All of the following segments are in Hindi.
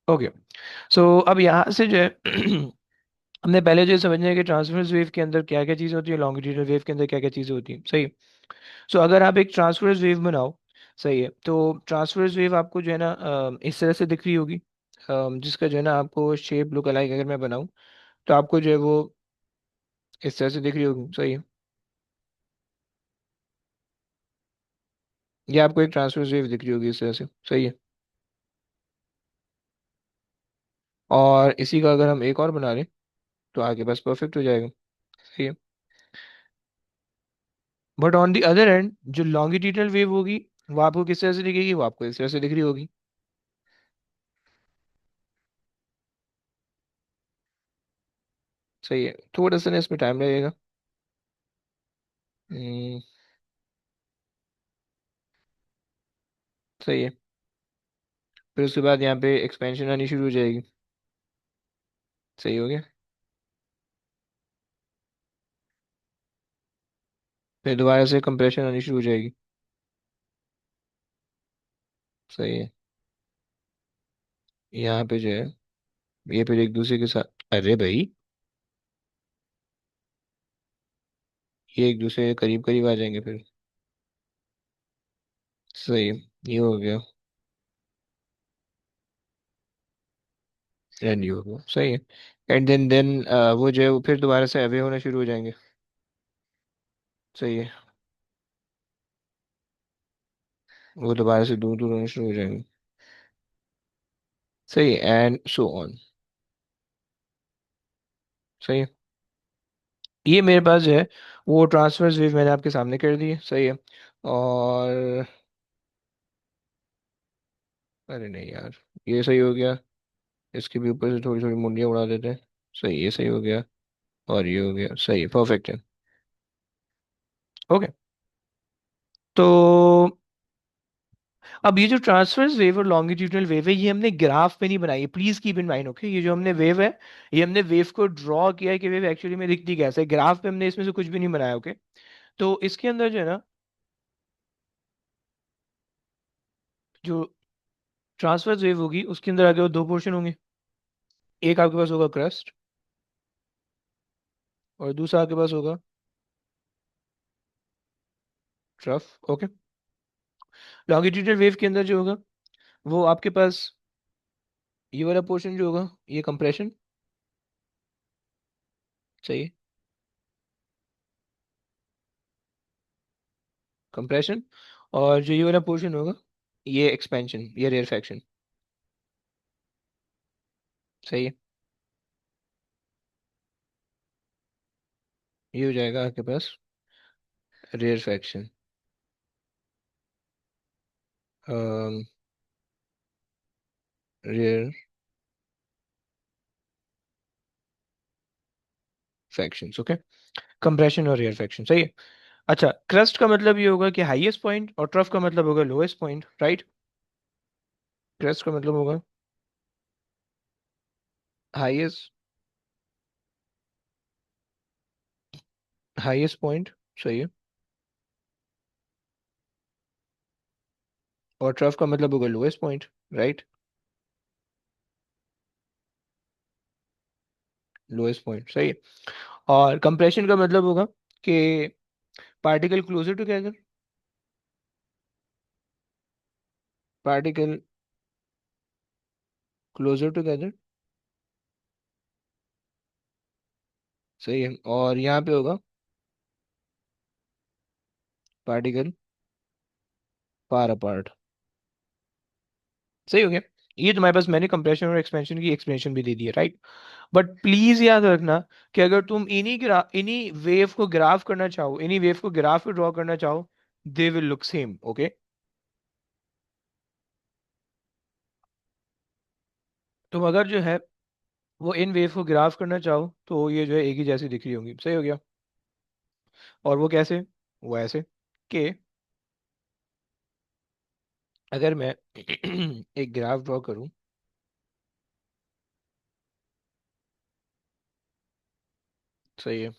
ओके। सो अब यहाँ से जो है हमने पहले जो है समझना है कि ट्रांसवर्स वेव के अंदर क्या क्या चीज़ें होती है, लॉन्गिट्यूडनल वेव के अंदर क्या क्या चीज़ें होती हैं, सही। सो अगर आप एक ट्रांसवर्स वेव बनाओ, सही है, तो ट्रांसवर्स वेव आपको जो है ना इस तरह से दिख रही होगी, जिसका जो है ना आपको शेप लुक अलाइक अगर मैं बनाऊँ तो आपको जो है वो इस तरह से दिख रही होगी, सही है। ये आपको एक ट्रांसवर्स वेव दिख रही होगी इस तरह से, सही है। और इसी का अगर हम एक और बना लें तो आगे बस परफेक्ट हो जाएगा, सही है। But on the other and जो लॉन्गिट्यूडनल वेव होगी वो आपको किस तरह से दिखेगी, वो आपको इस तरह से दिख रही होगी। सही है, थोड़ा सा ना इसमें टाइम लगेगा। हम्म, सही है। फिर उसके बाद यहाँ पे एक्सपेंशन आनी शुरू हो जाएगी। सही हो गया। फिर दोबारा से कंप्रेशन आनी शुरू हो जाएगी। सही है। यहाँ पे जो है ये फिर एक दूसरे के साथ, अरे भाई, ये एक दूसरे के करीब करीब आ जाएंगे फिर। सही है, ये हो गया। एंड ये हो गया, सही है। एंड देन वो जो है वो फिर दोबारा से अवे होना शुरू हो जाएंगे। सही है, वो दोबारा से दूर दूर होना शुरू हो जाएंगे। सही है, एंड सो ऑन। सही है। ये मेरे पास जो है वो ट्रांसवर्स वेव मैंने आपके सामने कर दी है, सही है। और अरे नहीं यार, ये सही हो गया। इसके भी ऊपर से थोड़ी थोड़ी मुंडियाँ उड़ा देते हैं। सही, ये सही हो गया। और ये हो गया, सही है, परफेक्ट है। ओके। तो अब ये जो ट्रांसवर्स वेव और लॉन्गिट्यूडनल वेव है ये हमने ग्राफ में नहीं बनाई है, please keep in mind, okay. ये जो हमने वेव है, ये हमने वेव को ड्रॉ किया है कि वेव एक्चुअली में दिखती कैसे है, ग्राफ पे हमने इसमें से कुछ भी नहीं बनाया, ओके। तो इसके अंदर जो है ना, जो ट्रांसवर्स वेव होगी उसके अंदर आगे वो दो पोर्शन होंगे। एक आपके पास होगा क्रस्ट, और दूसरा आपके पास होगा ट्रफ, ओके। लॉन्गिट्यूडनल वेव के अंदर जो होगा वो आपके पास ये वाला पोर्शन जो होगा ये कंप्रेशन, सही है, कंप्रेशन। और जो ये वाला पोर्शन होगा ये एक्सपेंशन, ये रेयरफैक्शन, सही है। ये हो जाएगा आपके पास rarefaction, rarefactions, okay. Compression और रेयर फैक्शन, सही है। अच्छा, क्रस्ट का मतलब ये होगा कि हाईएस्ट पॉइंट, और ट्रफ का मतलब होगा लोएस्ट पॉइंट, राइट। क्रस्ट का मतलब होगा हाईएस्ट, हाईएस्ट पॉइंट, सही है। और ट्रफ का मतलब होगा lowest point, right. Lowest point, सही है। और कंप्रेशन का मतलब होगा कि particle closer together, particle closer together, सही है। और यहाँ पे होगा पार्टिकल फार अपार्ट, सही हो गया। ये तुम्हारे पास मैंने कंप्रेशन और एक्सपेंशन की एक्सप्लेनेशन भी दे दी है, राइट। बट प्लीज याद रखना कि अगर तुम इन्हीं वेव को ग्राफ करना चाहो, इन्हीं वेव को ग्राफ पे ड्रॉ करना चाहो, दे विल लुक सेम, ओके। तुम अगर जो है वो इन वेव को ग्राफ करना चाहो तो ये जो है एक ही जैसी दिख रही होंगी, सही हो गया। और वो कैसे, वो ऐसे कि अगर मैं एक ग्राफ ड्रॉ करूं, सही है।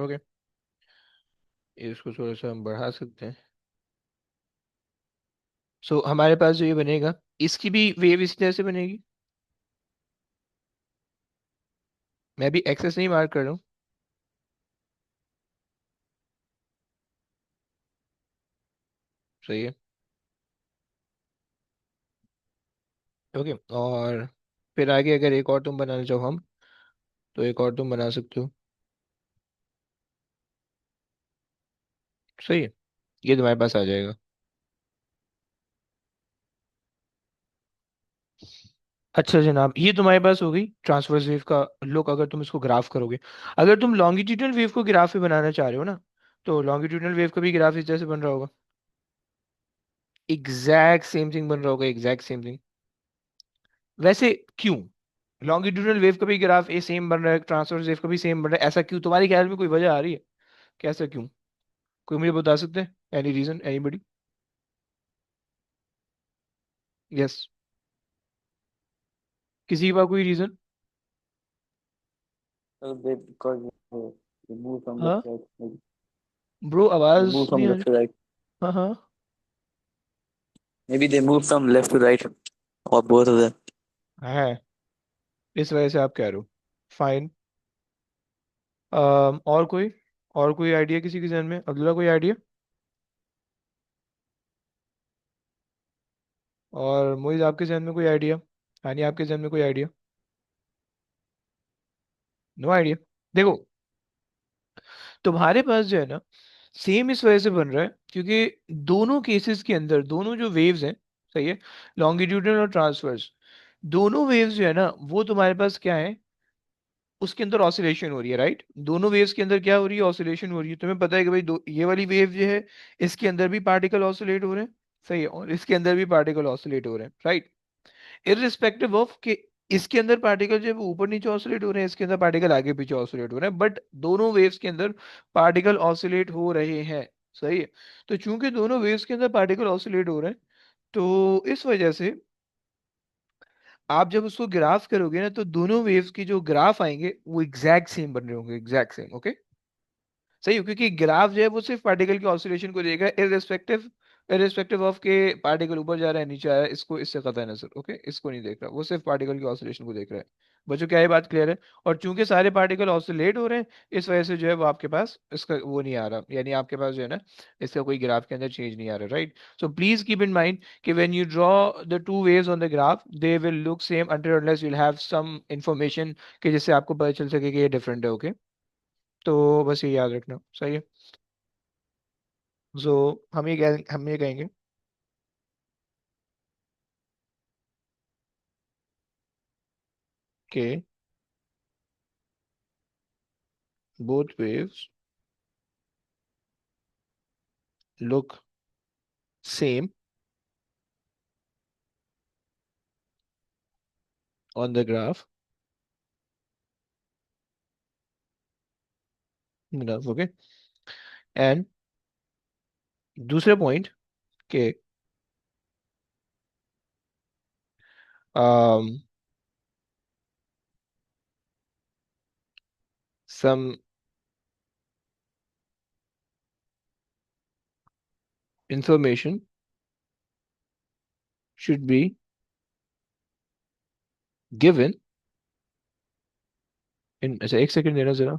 ओके, इसको थोड़ा सा हम बढ़ा सकते हैं। सो हमारे पास जो ये बनेगा, इसकी भी वेव इसी तरह से बनेगी। मैं भी एक्सेस नहीं मार्क कर रहा हूँ। सही है। ओके, और फिर आगे अगर एक और तुम बनाना चाहो हम, तो एक और तुम बना सकते हो। सही है, ये तुम्हारे पास आ जाएगा। अच्छा जनाब, ये तुम्हारे पास हो गई ट्रांसवर्स वेव का लुक, अगर तुम इसको ग्राफ करोगे। अगर तुम लॉन्गिट्यूडनल वेव को ग्राफ में बनाना चाह रहे हो ना, तो लॉन्गिट्यूडनल वेव का भी ग्राफ इस जैसे बन रहा होगा। एग्जैक्ट सेम थिंग बन रहा होगा, एग्जैक्ट सेम थिंग। वैसे क्यों लॉन्गिट्यूडनल वेव का भी ग्राफ ए सेम बन रहा है, ट्रांसवर्स वेव का भी सेम बन रहा है, ऐसा क्यों? तुम्हारे ख्याल में कोई वजह आ रही है कैसा क्यों? कोई मुझे बता सकते हैं? Any reason, anybody? यस, किसी के पास कोई reason? So they because they move from left हाँ to right. Maybe. Bro, They आवाज move नहीं from आ left रही। to right. हाँ हाँ। Maybe they move from left to right, or both of them. है, इस वजह से आप कह रहे हो। फाइन। और कोई आइडिया किसी के जहन में? अब्दुल्ला, कोई आइडिया? और मोइज, आपके जहन में कोई आइडिया? हानी, आपके जहन में कोई आइडिया? No idea. देखो, तुम्हारे पास जो है ना, सेम इस वजह से बन रहा है क्योंकि दोनों केसेस के अंदर दोनों जो वेव्स हैं, सही है, लॉन्गिट्यूडनल और ट्रांसवर्स, दोनों वेव्स जो है ना, वो तुम्हारे पास क्या है, उसके अंदर ऑसिलेशन हो रही है, राइट? दोनों वेव्स के अंदर क्या हो रही है? ऑसिलेशन हो रही है। तुम्हें पता है कि भाई ये वाली वेव जो है, इसके अंदर भी पार्टिकल ऑसिलेट हो रहे हैं, सही है, और इसके अंदर भी पार्टिकल ऑसिलेट हो रहे हैं, राइट? इररिस्पेक्टिव ऑफ कि इसके अंदर पार्टिकल जो है वो ऊपर नीचे ऑसिलेट हो रहे हैं, इसके अंदर पार्टिकल आगे पीछे ऑसिलेट हो रहे हैं, बट दोनों वेव्स के अंदर पार्टिकल ऑसिलेट हो रहे हैं, सही है। तो चूंकि दोनों वेव्स के अंदर पार्टिकल ऑसिलेट हो रहे हैं, तो इस वजह से आप जब उसको ग्राफ करोगे ना, तो दोनों वेव्स की जो ग्राफ आएंगे वो एग्जैक्ट सेम बन रहे होंगे, एग्जैक्ट सेम। ओके, सही हो, क्योंकि ग्राफ जो है वो सिर्फ पार्टिकल के ऑसिलेशन को देगा, इररिस्पेक्टिव इररिस्पेक्टिव ऑफ के पार्टिकल ऊपर जा रहा है नीचे आ रहा है, इसको इससे कतई नजर, ओके, इसको नहीं देख रहा, वो सिर्फ पार्टिकल के ऑसिलेशन को देख रहा है। बच्चों, क्या ये बात क्लियर है? और चूंकि सारे पार्टिकल ऑसिलेट हो रहे हैं, इस वजह से जो है वो आपके पास इसका वो नहीं आ रहा, यानी आपके पास जो है ना, इसका कोई ग्राफ के अंदर चेंज नहीं आ रहा, right? So please keep in mind कि when you draw the two waves on the graph, they will look same until unless you have some information कि जिससे आपको पता चल सके कि ये डिफरेंट है, ओके? तो बस ये याद रखना, सही है। सो हम ये कहेंगे कि both waves look same on the graph, okay? And दूसरे पॉइंट के um, some information should be given in, अच्छा एक सेकंड देना जरा।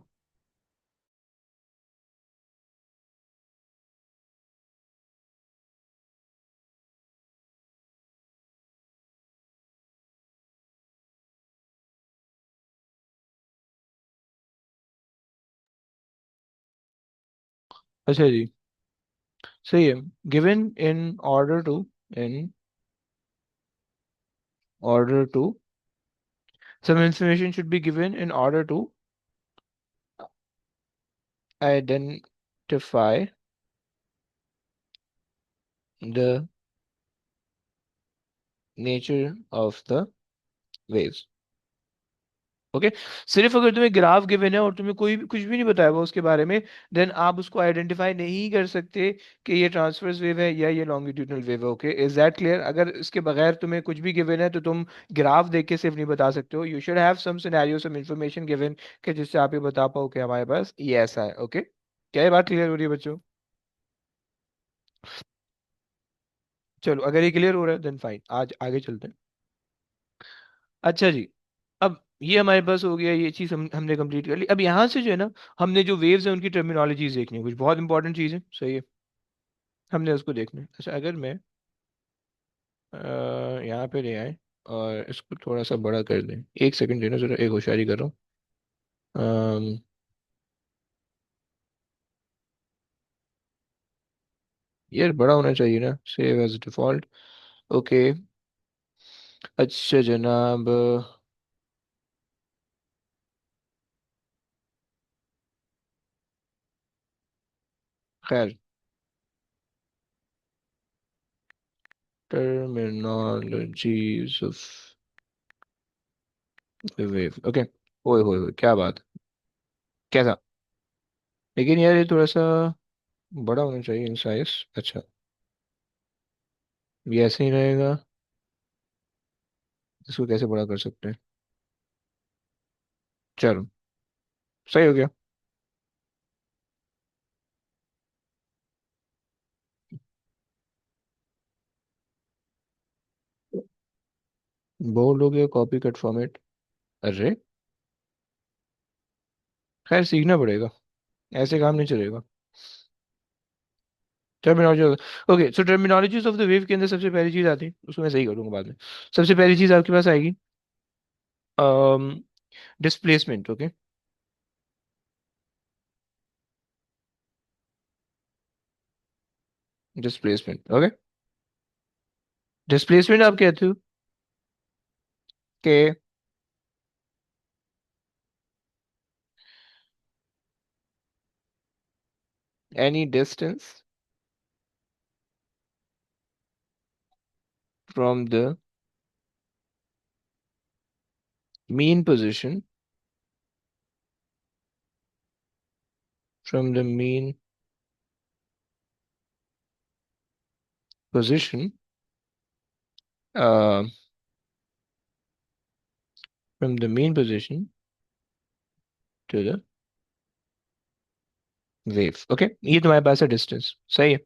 अच्छा जी, सही है। Given in order to some information should be given in order to identify the nature of the waves, okay. सिर्फ अगर तुम्हें ग्राफ गिवन है और तुम्हें कोई कुछ भी नहीं बताया हुआ उसके बारे में, देन आप उसको आइडेंटिफाई नहीं कर सकते कि ये ट्रांसवर्स वेव है या ये लॉन्गिट्यूडनल वेव है। Okay, is that clear? अगर इसके बगैर तुम्हें कुछ भी गिवन है तो तुम ग्राफ देख के सिर्फ नहीं बता सकते हो, you should have some scenario, some information given कि जिससे आप ये बता पाओ कि हमारे पास ये ऐसा है। ओके, क्या ये बात क्लियर हो रही है बच्चों? चलो, अगर ये क्लियर हो रहा है देन फाइन, आज आगे चलते हैं। अच्छा जी, अब ये हमारे पास हो गया, ये चीज हमने कंप्लीट कर ली। अब यहाँ से जो है ना, हमने जो वेव्स हैं उनकी टर्मिनोलॉजीज देखनी है, कुछ बहुत इंपॉर्टेंट चीज है, सही है, हमने उसको देखना है। अच्छा, अगर मैं यहाँ पे ले आए और इसको थोड़ा सा बड़ा कर दें, एक सेकंड देना जरा, एक होशियारी कर रहा हूँ। अम, यार बड़ा होना चाहिए ना, सेव एज डिफॉल्ट। ओके। अच्छा जनाब, खैर, टर्मिनोलॉजीज ऑफ वेव। ओके, ओए होए होए, क्या बात, कैसा? लेकिन यार ये थोड़ा सा बड़ा होना चाहिए इन साइज। अच्छा, ये ऐसे ही रहेगा? इसको कैसे बड़ा कर सकते हैं? चलो, सही हो गया। बोल्ड हो गया, कॉपी कट फॉर्मेट। अरे, खैर सीखना पड़ेगा, ऐसे काम नहीं चलेगा। Terminology, okay, so terminologies of the wave के अंदर सबसे पहली चीज आती है, उसको मैं सही कर दूंगा बाद में। सबसे पहली चीज आपके पास आएगी displacement. Okay, displacement. Okay, displacement आप कहते हो कि any distance from the mean position, from the mean position, uh, from the mean position to the wave. Okay, ये तुम्हारे पास है डिस्टेंस, सही है।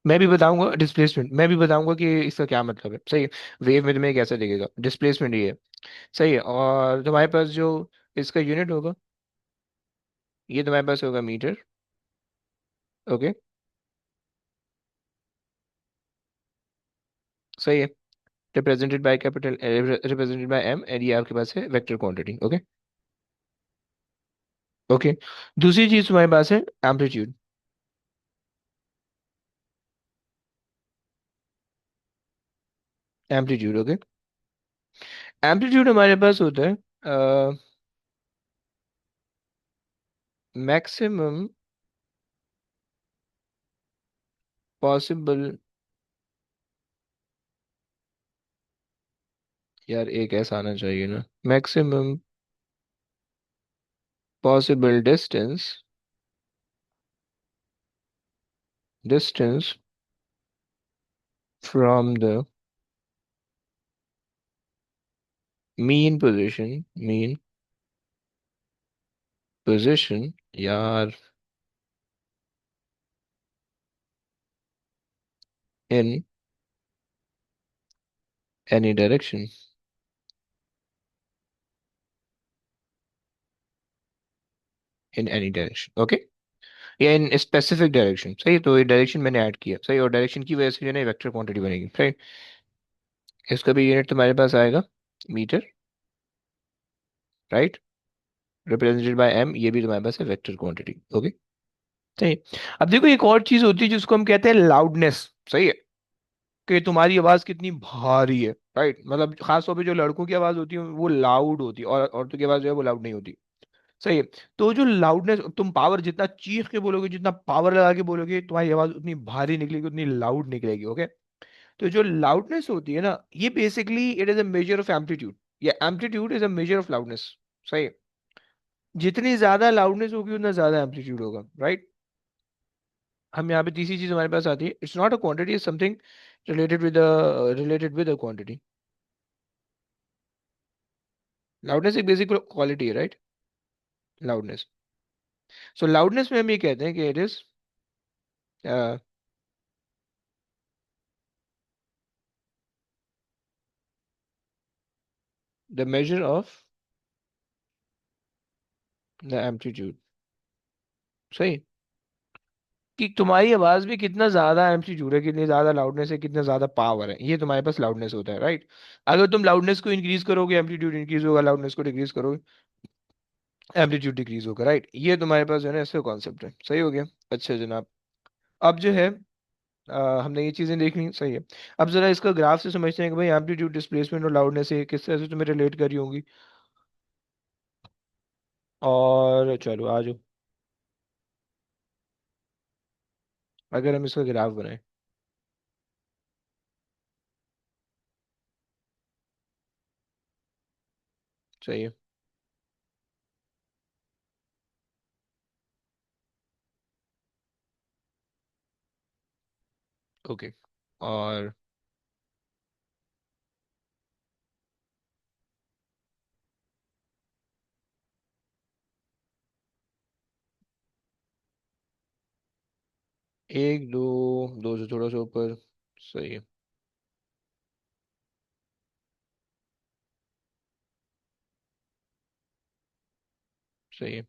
मैं भी बताऊंगा डिस्प्लेसमेंट, मैं भी बताऊंगा कि इसका क्या मतलब है, सही है। वेव में तुम्हें कैसे दिखेगा, डिस्प्लेसमेंट ये है, सही है। और तुम्हारे पास जो इसका यूनिट होगा, ये तुम्हारे पास होगा मीटर। ओके, सही है। Represented by capital, represented by M, and ये आपके पास है वेक्टर क्वांटिटी। Okay, okay. दूसरी चीज तुम्हारे पास है एम्पलीट्यूड। Amplitude, okay. एम्पलीट्यूड हमारे पास होता है मैक्सिमम पॉसिबल, यार एक ऐसा आना चाहिए ना, maximum possible distance from the mean position, यार, in any direction, in any direction. Okay, या इन स्पेसिफिक डायरेक्शन, सही। तो ये डायरेक्शन मैंने ऐड किया, सही, और डायरेक्शन की वजह से जो है ना वेक्टर क्वांटिटी बनेगी, सही। इसका भी यूनिट तुम्हारे पास आएगा metre, right, represented by M, ये भी तुम्हारे पास है वेक्टर क्वांटिटी। ओके, सही। अब देखो, एक और चीज होती है जिसको हम कहते हैं लाउडनेस, सही है, कि तुम्हारी आवाज कितनी भारी है, राइट। मतलब खास तौर पे जो लड़कों की आवाज होती है वो लाउड होती है, और औरतों की आवाज जो है वो लाउड नहीं होती, सही है। तो जो लाउडनेस, तुम पावर जितना चीख के बोलोगे, जितना पावर लगा के बोलोगे, तुम्हारी आवाज उतनी भारी निकलेगी, उतनी लाउड निकलेगी। ओके, तो जो लाउडनेस होती है ना, ये basically it is a measure of amplitude, या amplitude is a measure of loudness, सही। जितनी ज्यादा लाउडनेस होगी उतना ज्यादा एम्पलीट्यूड होगा, राइट। हम यहाँ पे तीसरी चीज हमारे पास आती है, it's not a quantity, is something related with a quantity. Loudness एक बेसिक क्वालिटी है, राइट। लाउडनेस। सो लाउडनेस में हम ये कहते हैं कि it is the major of the amplitude. सही। कि तुम्हारी आवाज में कितना ज्यादा एम्पलीट्यूड है, कितनी ज्यादा लाउडनेस है, कितना ज्यादा पावर है, ये तुम्हारे पास लाउडनेस होता है, राइट। अगर तुम लाउडनेस को इंक्रीज करोगे एम्पलीट्यूड इंक्रीज होगा, लाउडनेस को डिक्रीज करोगे एम्पलीट्यूड डिक्रीज होगा, राइट। ये तुम्हारे पास जो है ना इसका कॉन्सेप्ट है, सही हो गया। अच्छा जनाब, अब जो है हमने ये चीजें देख ली, सही है। अब जरा इसका ग्राफ से समझते हैं कि भाई एम्पलीट्यूड डिस्प्लेसमेंट और लाउडनेस है किस तरह से तुम्हें रिलेट करी होंगी। और चलो आ जाओ, अगर हम इसका ग्राफ बनाएं। सही है। ओके। और 1 2, 2 से थोड़ा सा ऊपर। सही है। सही है।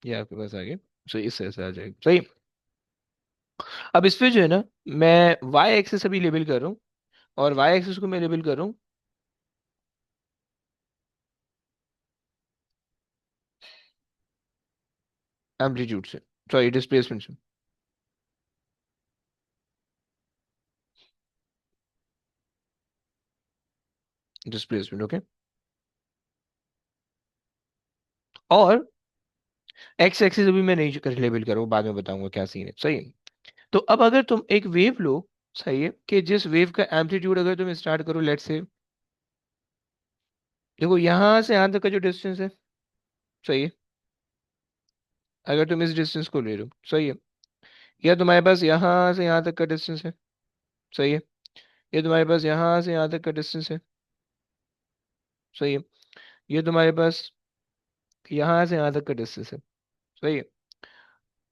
ये आपके पास आ गया। सही, इस तरह से आ जाएगा, सही। अब इस पे जो है ना, मैं वाई एक्सिस अभी लेबल कर रहा हूँ, और वाई एक्सिस को मैं लेबल कर रहा हूँ एम्पलीट्यूड से, सॉरी डिस्प्लेसमेंट से। Displacement, okay. और एक्स एक्सिस अभी मैं नहीं कर लेबल कर रहा हूँ, बाद में बताऊंगा क्या सीन है, सही है। तो अब अगर तुम एक वेव लो, सही है, कि जिस वेव का एम्पलीट्यूड अगर तुम स्टार्ट करो लेट से, देखो यहाँ से यहाँ तक का जो डिस्टेंस है, सही है। अगर तुम इस डिस्टेंस को ले लो, सही है। या तुम्हारे पास यहाँ से यहाँ तक का डिस्टेंस है, सही है। ये तुम्हारे पास यहाँ से यहाँ तक का डिस्टेंस है, सही है। ये तुम्हारे पास यहाँ से यहाँ तक का डिस्टेंस है, सही है।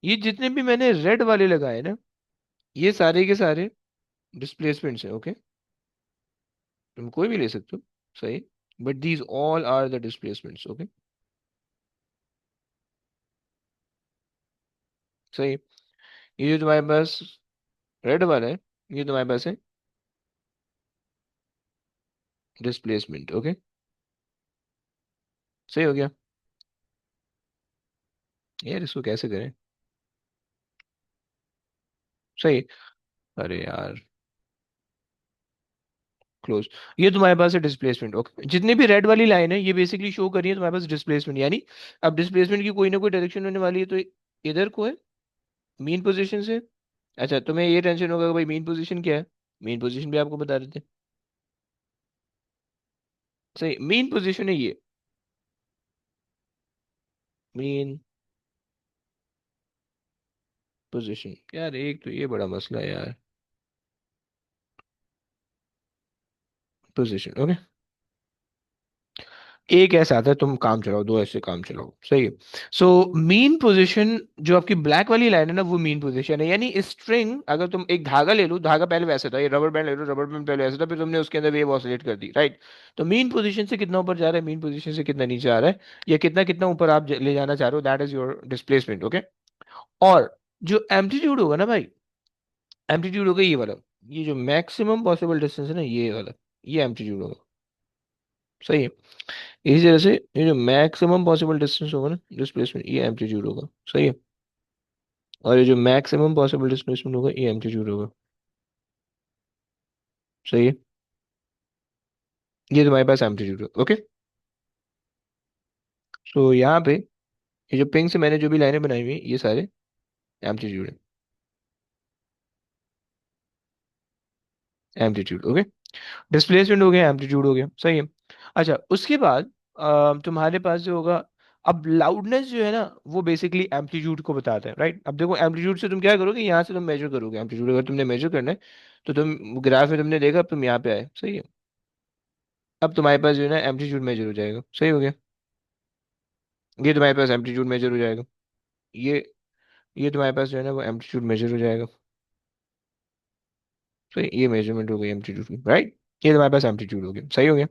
ये जितने भी मैंने रेड वाले लगाए ना, ये सारे के सारे डिस्प्लेसमेंट्स है, ओके। तुम कोई भी ले सकते हो, सही। But these all are the displacements, okay. सही। ये जो तुम्हारे पास रेड वाला है, ये तुम्हारे पास है डिस्प्लेसमेंट, ओके। सही हो गया। यार इसको कैसे करें। सही। अरे यार, क्लोज। ये तुम्हारे पास है डिस्प्लेसमेंट, ओके। जितनी भी रेड वाली लाइन है ये बेसिकली शो कर रही है तुम्हारे पास डिस्प्लेसमेंट, यानी अब डिस्प्लेसमेंट की कोई ना कोई डायरेक्शन होने वाली है, तो इधर को है मीन पोजीशन से। अच्छा, तुम्हें ये टेंशन होगा कि भाई मीन पोजीशन क्या है, मीन पोजीशन भी आपको बता देते हैं। सही, मीन पोजीशन है ये, मीन पोजीशन। यार एक तो ये बड़ा मसला है यार, पोजीशन, ओके। एक ऐसा आता है तुम काम चलाओ, दो ऐसे काम चलाओ, सही है। सो मीन पोजीशन, जो आपकी ब्लैक वाली लाइन है ना, वो मीन पोजीशन है। यानी स्ट्रिंग, अगर तुम एक धागा ले लो, धागा पहले वैसे था, ये रबर बैंड ले लो, रबर बैंड पहले वैसे था, फिर तुमने उसके अंदर वेव ऑसिलेट कर दी, राइट। तो मीन पोजीशन से कितना ऊपर जा रहा है, मीन पोजीशन से कितना नीचे आ रहा है, या कितना कितना ऊपर आप ले जाना चाह रहे हो, that is your displacement, okay. और जो एम्पलीट्यूड होगा ना भाई, एम्पलीट्यूड होगा ये वाला, ये जो मैक्सिमम पॉसिबल डिस्टेंस है ना, ये वाला, ये एम्पलीट्यूड होगा, सही है। इसी तरह से ये जो मैक्सिमम पॉसिबल डिस्टेंस होगा ना, डिस्प्लेसमेंट, ये एम्पलीट्यूड होगा, सही है। और ये जो मैक्सिमम पॉसिबल डिस्प्लेसमेंट होगा ये एम्पलीट्यूड होगा, सही है। ये तुम्हारे पास एम्पलीट्यूड होगा, ओके। सो यहाँ पे ये जो पिंक से मैंने जो भी लाइनें बनाई हुई हैं, ये सारे एम्पलीट्यूड है, एम्पलीट्यूड, ओके। डिस्प्लेसमेंट हो गया, एम्पलीट्यूड हो गया, सही है। अच्छा उसके बाद तुम्हारे पास जो होगा, अब लाउडनेस जो है ना, वो बेसिकली एम्पलीट्यूड को बताता है, राइट। अब देखो एम्पलीट्यूड से तुम क्या करोगे, यहाँ से तुम मेजर करोगे एम्पलीट्यूड, अगर तुमने मेजर करना है तो तुम ग्राफ में तुमने देखा, अब तुम यहाँ पे आए, सही है। अब तुम्हारे पास जो है ना एम्पलीट्यूड मेजर हो जाएगा, सही हो गया। ये तुम्हारे पास एम्पलीट्यूड मेजर हो जाएगा। ये ये तुम्हारे पास जो है ना वो एम्पलीट्यूड मेजर हो जाएगा। सही, ये मेजरमेंट हो गई एम्पलीट्यूड की, राइट। ये तुम्हारे पास एम्पलीट्यूड हो गया, सही हो गया।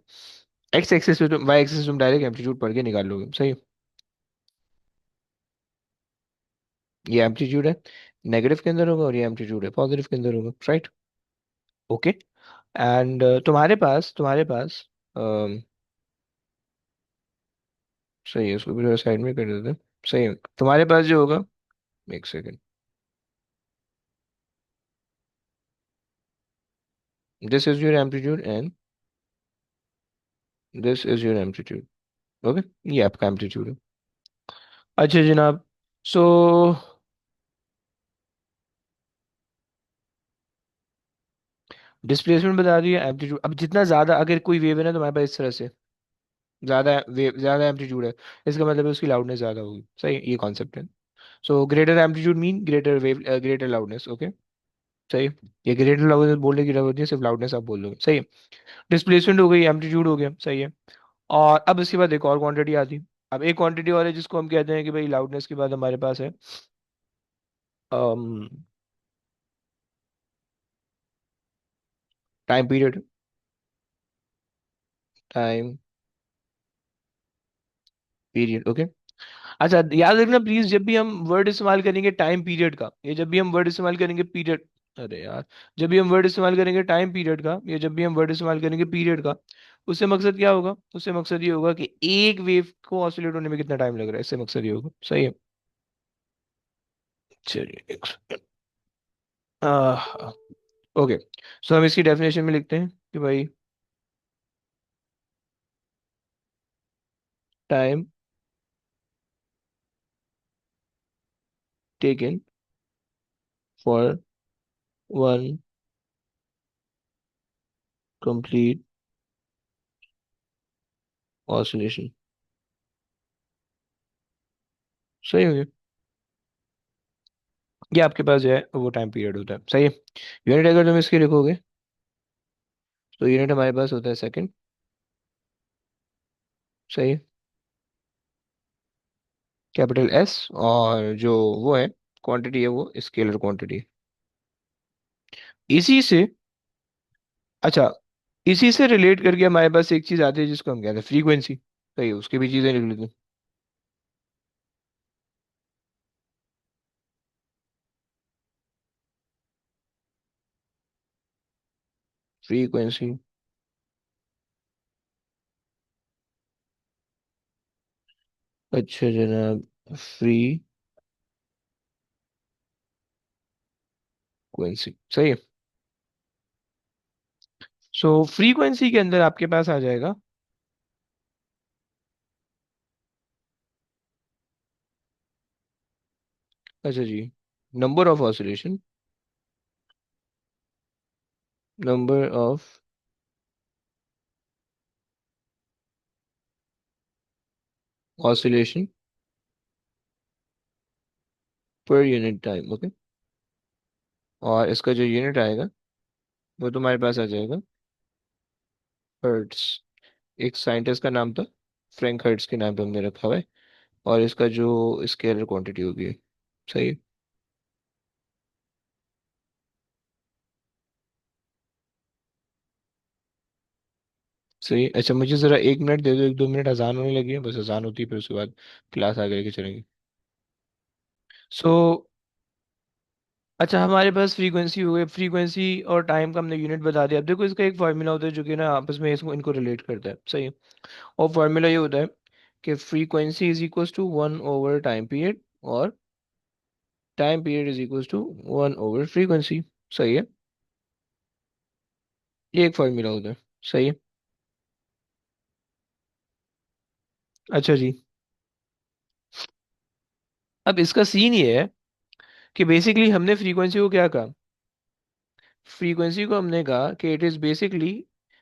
एक्स एक्सिस पे तुम, वाई एक्सिस तुम डायरेक्ट एम्पलीट्यूड पढ़ के निकाल लोगे, सही है। ये एम्पलीट्यूड है, नेगेटिव के अंदर होगा, और ये एम्पलीट्यूड है पॉजिटिव के अंदर होगा, राइट। ओके। एंड तुम्हारे पास अम, सही है, उसको भी साइड में कर देते हैं। सही है, तुम्हारे पास जो होगा, एक second, this is your amplitude and this is your amplitude. Okay, ये आपका एम्पलीट्यूड है। अच्छा जनाब, सो डिस्प्लेसमेंट बता दिया, एम्पलीट्यूड। अब जितना ज्यादा अगर कोई वेव है ना तुम्हारे पास इस तरह से, ज्यादा वेव ज्यादा एम्पलीट्यूड है, इसका मतलब है उसकी लाउडनेस ज्यादा होगी, सही, ये कॉन्सेप्ट है। So greater amplitude mean greater wave, greater loudness, okay, सही। ये ग्रेटर लाउडनेस बोलने की जरूरत नहीं है, सिर्फ लाउडनेस आप बोल दोगे, सही है। डिस्प्लेसमेंट हो गई, एम्पलीट्यूड हो गया, सही है। और अब इसके बाद एक और क्वांटिटी आती है। अब एक क्वांटिटी और है जिसको हम कहते हैं कि भाई लाउडनेस के बाद हमारे पास है time period. Time period, okay. अच्छा याद रखना प्लीज, जब भी हम वर्ड इस्तेमाल करेंगे टाइम पीरियड का, ये जब भी हम वर्ड इस्तेमाल करेंगे पीरियड, अरे यार, जब भी हम वर्ड इस्तेमाल करेंगे टाइम पीरियड का, या जब भी हम वर्ड इस्तेमाल करेंगे पीरियड का, उससे मकसद क्या होगा, उससे मकसद ये होगा कि एक वेव को ऑसिलेट होने में कितना टाइम लग रहा है, इससे मकसद ये होगा, सही है। चलिए एक ओके, सो हम इसकी डेफिनेशन में लिखते हैं कि भाई time taken for one complete oscillation, सही हो गया। ये आपके पास जो है वो टाइम पीरियड होता है, सही है। यूनिट अगर तुम इसकी लिखोगे तो यूनिट हमारे पास होता है सेकंड, सही है, कैपिटल एस। और जो वो है क्वांटिटी है वो स्केलर क्वांटिटी। इसी से, अच्छा, इसी से रिलेट करके हमारे पास एक चीज आती है जिसको हम कहते हैं फ्रीक्वेंसी, सही है, उसकी भी चीजें लिख लेते हैं। फ्रीक्वेंसी, अच्छा जनाब, फ्रीक्वेंसी, सही है। सो फ्रीक्वेंसी के अंदर आपके पास आ जाएगा, अच्छा जी, number of oscillation, number of oscillation per unit time, okay. और इसका जो यूनिट आएगा वो तुम्हारे पास आ जाएगा हर्ट्स। एक साइंटिस्ट का नाम था, फ्रैंक हर्ट्स के नाम पे हमने रखा हुआ है। और इसका जो स्केलर क्वांटिटी होगी, सही है। सही है। अच्छा मुझे जरा 1 मिनट दे दो, 1-2 मिनट, अजान होने लगी है, बस अजान होती है फिर उसके बाद क्लास आगे लेके चलेंगे। सो अच्छा, हमारे पास फ्रीक्वेंसी हो गई, फ्रीक्वेंसी और टाइम का हमने यूनिट बता दिया। अब देखो इसका एक फार्मूला होता है जो कि ना आपस में इसको इनको रिलेट करता है, सही है। और फार्मूला ये होता है कि फ्रीक्वेंसी इज इक्वल्स टू 1/टाइम पीरियड, और time period is equals to 1/फ्रीक्वेंसी, सही है। ये एक फार्मूला होता है, सही है। अच्छा जी, अब इसका सीन ये है कि बेसिकली हमने फ्रीक्वेंसी को क्या कहा, फ्रीक्वेंसी को हमने कहा कि it is basically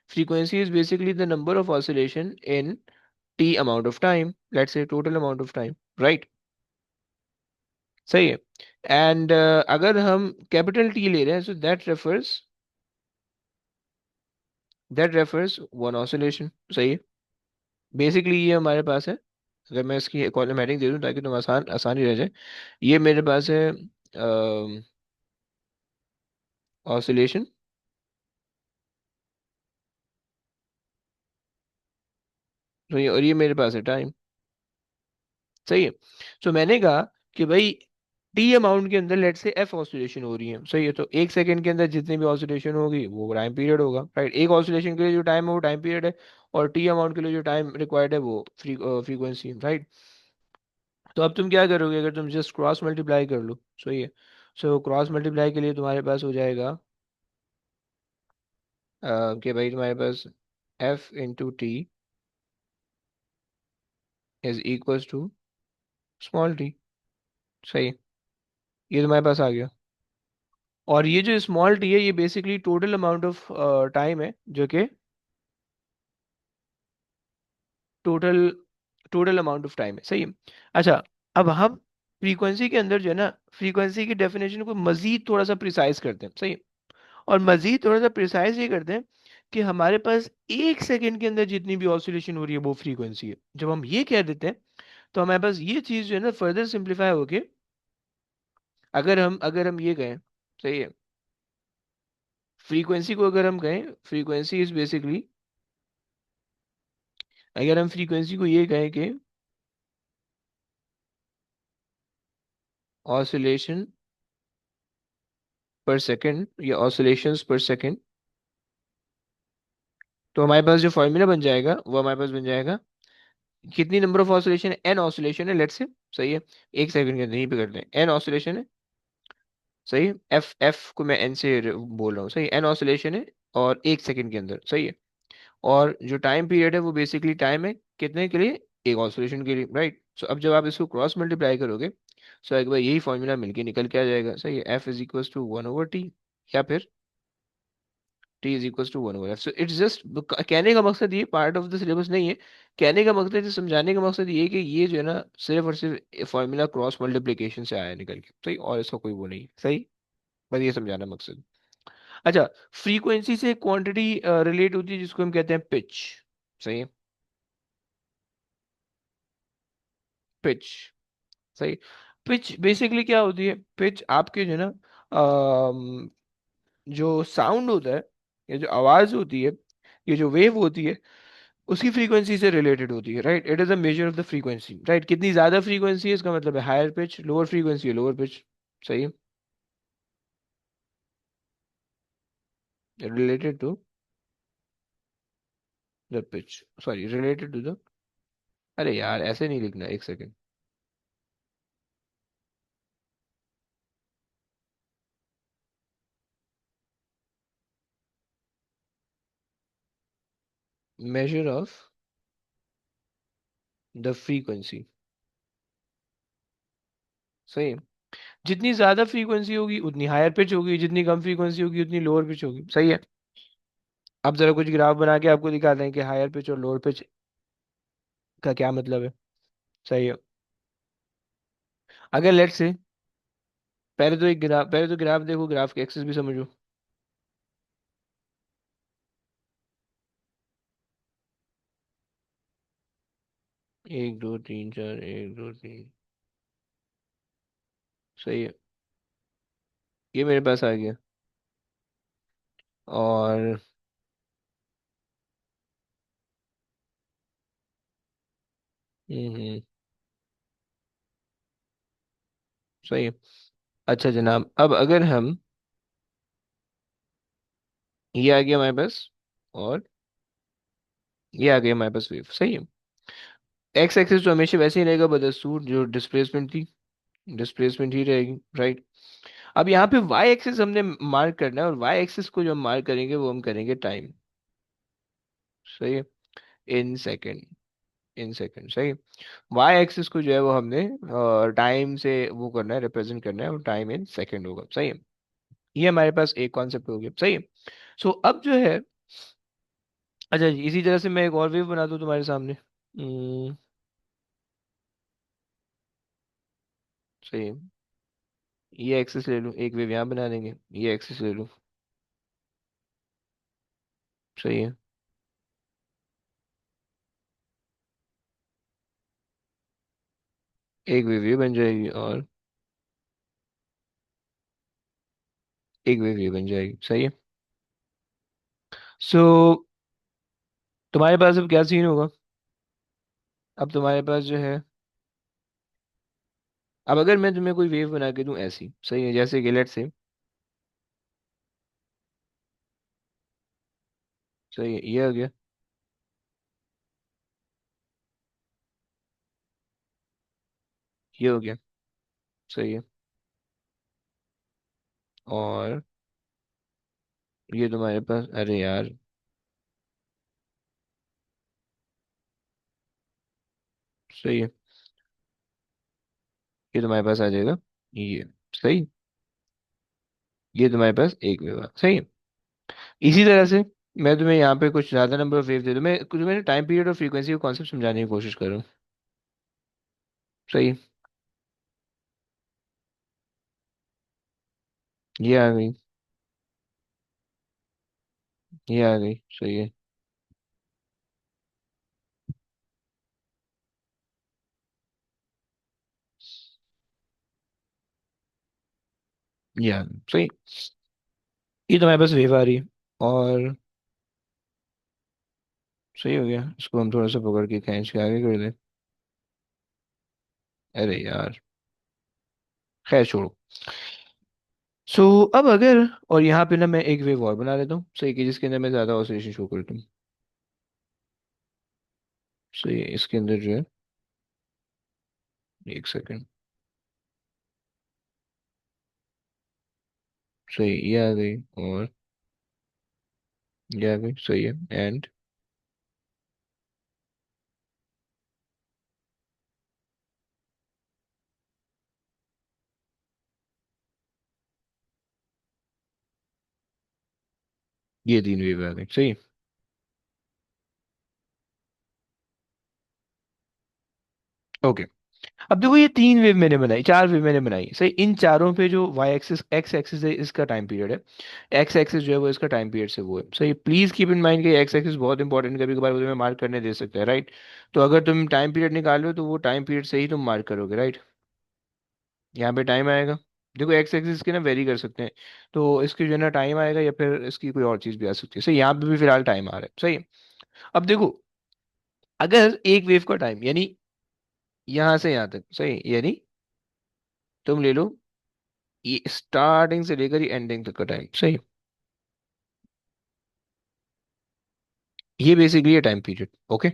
frequency is basically the number of oscillation in t amount of time, let's say total amount of time, right? सही है। एंड अगर हम कैपिटल टी ले रहे हैं, so that refers one oscillation. सही है। बेसिकली ये हमारे पास है। अगर मैं इसकी कॉलमेटिक दे दूं ताकि तुम आसानी रह जाए, ये मेरे पास है ऑसिलेशन, तो ये और ये मेरे पास है टाइम। सही है। सो मैंने कहा कि भाई टी अमाउंट के अंदर लेट से एफ ऑसिलेशन हो रही है। सही है। तो एक सेकंड के अंदर जितनी भी ऑसिलेशन होगी वो टाइम पीरियड होगा, राइट? एक ऑसिलेशन के लिए जो टाइम है वो टाइम पीरियड है, और टी अमाउंट के लिए जो टाइम रिक्वायर्ड है वो फ्रीक्वेंसी, राइट? तो अब तुम क्या करोगे, अगर तुम जस्ट क्रॉस मल्टीप्लाई कर लो। सही है। सो क्रॉस मल्टीप्लाई के लिए तुम्हारे पास हो जाएगा कि भाई तुम्हारे पास F into T is equal to small T. सही है। ये तुम्हारे पास आ गया। और ये जो स्मॉल टी है ये basically total amount of time है, जो कि total total amount of time है। सही है। अच्छा, अब हम फ्रीक्वेंसी के अंदर जो है ना, फ्रीक्वेंसी की डेफिनेशन को मजीद थोड़ा सा प्रिसाइज करते हैं। सही है। और मजीद थोड़ा सा प्रिसाइज ये करते हैं कि हमारे पास एक सेकंड के अंदर जितनी भी ऑसिलेशन हो रही है वो फ्रीक्वेंसी है। जब हम ये कह देते हैं तो हमारे पास ये चीज़ जो है ना फर्दर सिंप्लीफाई होके, अगर हम ये कहें, सही है, फ्रीक्वेंसी को अगर हम कहें, फ्रीक्वेंसी इज बेसिकली, अगर हम फ्रीक्वेंसी को ये कहें कि ऑसिलेशन पर सेकंड या ऑसिलेशंस पर सेकंड, तो हमारे पास जो फॉर्मूला बन जाएगा वो हमारे पास बन जाएगा, कितनी नंबर ऑफ ऑसिलेशन है, एन ऑसिलेशन है लेट्स से। सही है। एक सेकंड के अंदर यहीं पे करते हैं, एन ऑसिलेशन है। सही है। एफ एफ को मैं एन से बोल रहा हूँ। सही, एन ऑसिलेशन है और एक सेकंड के अंदर। सही है। और जो टाइम पीरियड है वो बेसिकली टाइम है कितने के लिए, एक ऑसिलेशन के लिए, राइट? सो अब जब आप इसको क्रॉस मल्टीप्लाई करोगे, सो एक बार यही फॉर्मूला मिलके निकल के आ जाएगा। सही है। F is equal to one over T, या फिर T is equal to one over F. So it's just, कहने का मकसद ये पार्ट ऑफ द सिलेबस नहीं है। कहने का मकसद है, समझाने का मकसद ये है कि ये जो है ना सिर्फ और सिर्फ फॉर्मूला क्रॉस मल्टीप्लिकेशन से आया है निकल के। सही, और इसका कोई वो नहीं है। सही, बस ये समझाना मकसद। अच्छा, फ्रीक्वेंसी से क्वांटिटी रिलेट होती है जिसको हम कहते हैं पिच। सही है। पिच। सही। पिच बेसिकली क्या होती है, पिच आपके जो है ना, जो साउंड होता है, या जो आवाज होती है, ये जो वेव होती है, उसकी फ्रीक्वेंसी से रिलेटेड होती है, right? It is a measure of the frequency, right? कितनी ज्यादा फ्रीक्वेंसी है इसका मतलब है हायर पिच, लोअर फ्रीक्वेंसी है लोअर पिच। सही है। Related to the pitch, sorry, related to the, अरे यार ऐसे नहीं लिखना, एक second. Measure of the frequency. सही है। जितनी ज्यादा फ्रीक्वेंसी होगी उतनी हायर पिच होगी, जितनी कम फ्रीक्वेंसी होगी उतनी लोअर पिच होगी। सही है। अब जरा कुछ ग्राफ बना के आपको दिखाते हैं कि हायर पिच और लोअर पिच का क्या मतलब है। सही है। अगर लेट्स से, पहले तो ग्राफ देखो, ग्राफ के एक्सिस भी समझो। 1 2 3 4, 1 2 3। सही है। ये मेरे पास आ गया। और हम्म, सही है। अच्छा जनाब, अब अगर हम, ये आ गया हमारे पास, और ये आ गया हमारे पास वेव। सही है। एक्स एक्सिस तो हमेशा वैसे ही रहेगा बदस्तूर, जो डिस्प्लेसमेंट थी डिस्प्लेसमेंट ही रहेगी, राइट? अब यहाँ पे वाई एक्सिस हमने मार्क करना है, और वाई एक्सिस को जो हम मार्क करेंगे वो हम करेंगे टाइम। सही है। In second, in second. सही है। वाई एक्सिस को जो है वो हमने टाइम से वो करना है, रिप्रेजेंट करना है, और टाइम इन सेकेंड होगा। सही है। ये हमारे पास एक कॉन्सेप्ट हो गया। सही है। सो अब जो है, अच्छा जी, इसी तरह से मैं एक और वेव बना दूँ तुम्हारे सामने। सही है। ये एक्सेस ले लूँ, एक वेव यहाँ बना देंगे, ये एक्सेस ले लूँ। सही है। एक वेव ये बन जाएगी, और एक वेव ये बन जाएगी। सही है। सो तुम्हारे पास अब क्या सीन होगा? अब तुम्हारे पास जो है, अब अगर मैं तुम्हें कोई वेव बना के दूं ऐसी, सही है, जैसे कि लेट से, सही है, ये हो गया, ये हो गया। सही है। और ये तुम्हारे पास, अरे यार, सही है, ये तुम्हारे पास आ जाएगा, ये। सही। ये तुम्हारे पास एक वेव आ, सही है। इसी तरह से मैं तुम्हें यहाँ पे कुछ ज्यादा नंबर ऑफ वेव दे दूं, मैं तुम्हें टाइम पीरियड और फ्रीक्वेंसी का कॉन्सेप्ट समझाने की कोशिश करूँ। सही। ये आ गई, ये आ गई। सही है। ये आ गई। सही। ये तुम्हारे पास वेव आ रही है, और सही हो गया, इसको हम थोड़ा सा पकड़ के खींच के आगे कर दें। अरे यार, खैर छोड़ो। सो अब अगर, और यहाँ पे ना मैं एक वेव और बना लेता हूँ, सही, कि जिसके अंदर मैं ज्यादा ऑसिलेशन शो करता हूँ। सही है, इसके अंदर जो है, एक सेकंड। सही, ये आ गई, और ये आ गई। सही है, एंड ये तीन वेव आ गई। सही। ओके। अब देखो, ये तीन वेव मैंने बनाई, चार वेव मैंने बनाई, सही। इन चारों पे जो वाई एक्सिस, एक्स एक्सिस है, इसका टाइम पीरियड है। एक्स एक्सिस जो है वो इसका टाइम पीरियड से वो है। सही, प्लीज कीप इन माइंड कि एक्स एक्सिस बहुत इंपॉर्टेंट, कभी कभार वो तुम्हें मार्क करने दे सकता है, राइट। तो अगर तुम टाइम पीरियड निकालो तो वो टाइम पीरियड से ही तुम मार्क करोगे, राइट। यहाँ पे टाइम आएगा। देखो, एक्स एक्सिस के ना वेरी कर सकते हैं, तो इसकी जो है ना टाइम आएगा, या फिर इसकी कोई और चीज भी आ सकती है। सही, यहाँ पे भी फिलहाल टाइम आ रहा है। सही। अब देखो, अगर एक वेव का टाइम, यानी यहाँ से यहाँ तक, सही, यानी तुम ले लो ये स्टार्टिंग से लेकर ये एंडिंग तक का टाइम, सही। ये बेसिकली है टाइम पीरियड। ओके।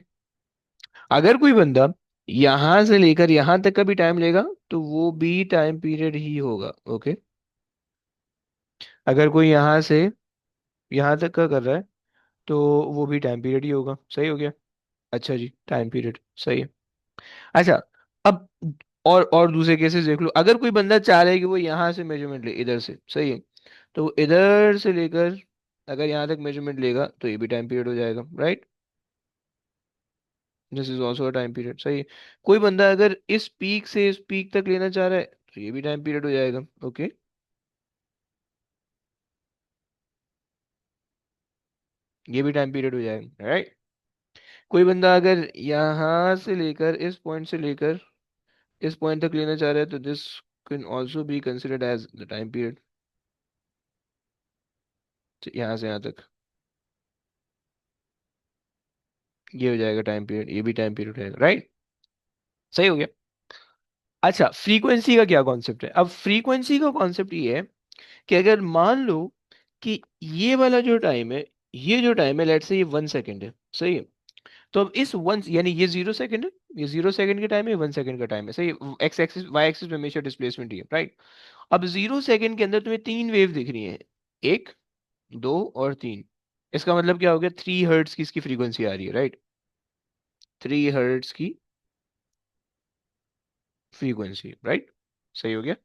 अगर कोई बंदा यहां से लेकर यहां तक का भी टाइम लेगा, तो वो भी टाइम पीरियड ही होगा। ओके। अगर कोई यहां से यहां तक का कर रहा है, तो वो भी टाइम पीरियड ही होगा। सही हो गया। अच्छा जी, टाइम पीरियड। सही है। अच्छा। अब और दूसरे केसेस देख लो, अगर कोई बंदा चाह रहा है कि वो यहाँ से मेजरमेंट ले, इधर से, सही है, तो वो इधर से लेकर अगर यहाँ तक मेजरमेंट लेगा, तो ये भी टाइम पीरियड हो जाएगा, right. This is also a time period. सही है। कोई बंदा अगर इस पीक से इस पीक तक लेना चाह रहा है, तो ये भी टाइम पीरियड हो जाएगा। ओके। ये भी टाइम पीरियड हो जाएगा, राइट। कोई बंदा अगर यहाँ से लेकर इस पॉइंट से लेकर इस पॉइंट तक लेना चाह रहा है, तो this can also be considered as the time period. यहाँ से यहाँ तक ये हो जाएगा टाइम पीरियड, ये भी टाइम पीरियड रहेगा, राइट। सही हो गया। अच्छा, फ्रीक्वेंसी का क्या कॉन्सेप्ट है? अब फ्रीक्वेंसी का कॉन्सेप्ट ये है कि अगर मान लो कि ये वाला जो टाइम है, ये जो टाइम है, लेट्स से ये 1 सेकेंड है, सही है। तो अब इस वन, यानी ये 0 सेकेंड है, ये 0 सेकेंड का टाइम है, 1 सेकेंड का टाइम है, सही। एक्स एक्सिस वाई एक्सिस में हमेशा डिस्प्लेसमेंट ही है, राइट। अब 0 सेकेंड के अंदर तुम्हें तीन वेव दिख रही है, एक, दो और तीन। इसका मतलब क्या हो गया? 3 हर्ट्स की इसकी फ्रीक्वेंसी आ रही है, राइट। 3 हर्ट्स की फ्रीक्वेंसी, राइट। सही हो गया।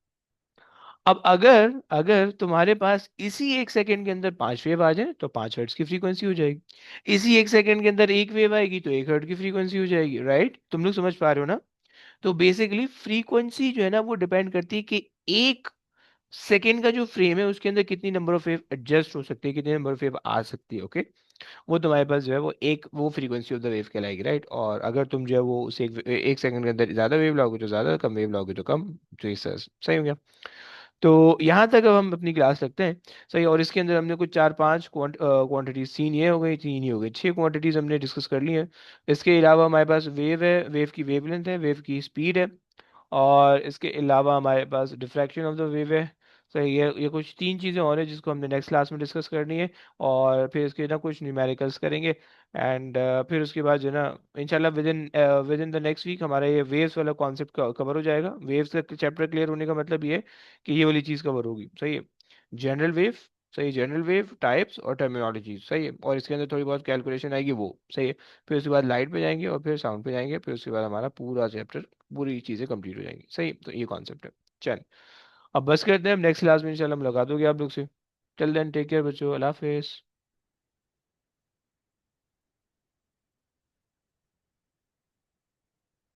अब अगर अगर तुम्हारे पास इसी एक सेकंड के अंदर पांच वेव आ जाए तो 5 हर्ट्ज की फ्रीक्वेंसी हो जाएगी। इसी एक सेकंड के अंदर एक वेव आएगी तो 1 हर्ट्ज की फ्रीक्वेंसी हो जाएगी। राइट, तुम लोग समझ पा रहे हो ना? तो बेसिकली फ्रीक्वेंसी जो है ना वो डिपेंड करती है कि एक सेकेंड का जो फ्रेम है उसके अंदर कितनी नंबर ऑफ वेव एडजस्ट हो सकती है, कितनी नंबर ऑफ वेव आ सकती है। ओके, वो तुम्हारे पास जो है वो एक वो फ्रीक्वेंसी ऑफ द वेव कहलाएगी। राइट, और अगर तुम जो है वो उसे एक सेकंड के अंदर ज्यादा वेव लाओगे तो ज्यादा, कम वेव लाओगे तो कम। तो ये सही हो गया। तो यहाँ तक अब हम अपनी क्लास रखते हैं। सही, और इसके अंदर हमने कुछ चार पांच क्वांटिटीज, तीन ये हो गई, तीन ही हो गई, छह क्वांटिटीज हमने डिस्कस कर ली हैं। इसके अलावा हमारे पास वेव है, वेव की वेवलेंथ है, वेव की स्पीड है, और इसके अलावा हमारे पास डिफ्रैक्शन ऑफ द वेव है। सही, ये कुछ तीन चीज़ें और हैं जिसको हमने नेक्स्ट क्लास में डिस्कस करनी है। और फिर इसके ना कुछ न्यूमेरिकल्स करेंगे। एंड फिर उसके बाद जो है ना इंशाल्लाह within the next week हमारा ये वेव्स वाला कॉन्सेप्ट कवर हो जाएगा। वेव्स का चैप्टर क्लियर होने का मतलब ये है कि ये वाली चीज़ कवर होगी। सही है, जनरल वेव। सही, जनरल वेव टाइप्स और टर्मिनोलॉजी। सही है, और इसके अंदर थोड़ी बहुत कैलकुलेशन आएगी वो। सही है, फिर उसके बाद लाइट पे जाएंगे और फिर साउंड पे जाएंगे, फिर उसके बाद हमारा पूरा चैप्टर, पूरी चीज़ें कंप्लीट हो जाएंगी। सही, तो ये कॉन्सेप्ट है। चल, अब बस करते हैं, नेक्स्ट क्लास में इंशाल्लाह मुलाकात होगी आप लोग से। टिल देन टेक केयर बच्चों, अल्लाह हाफिज़।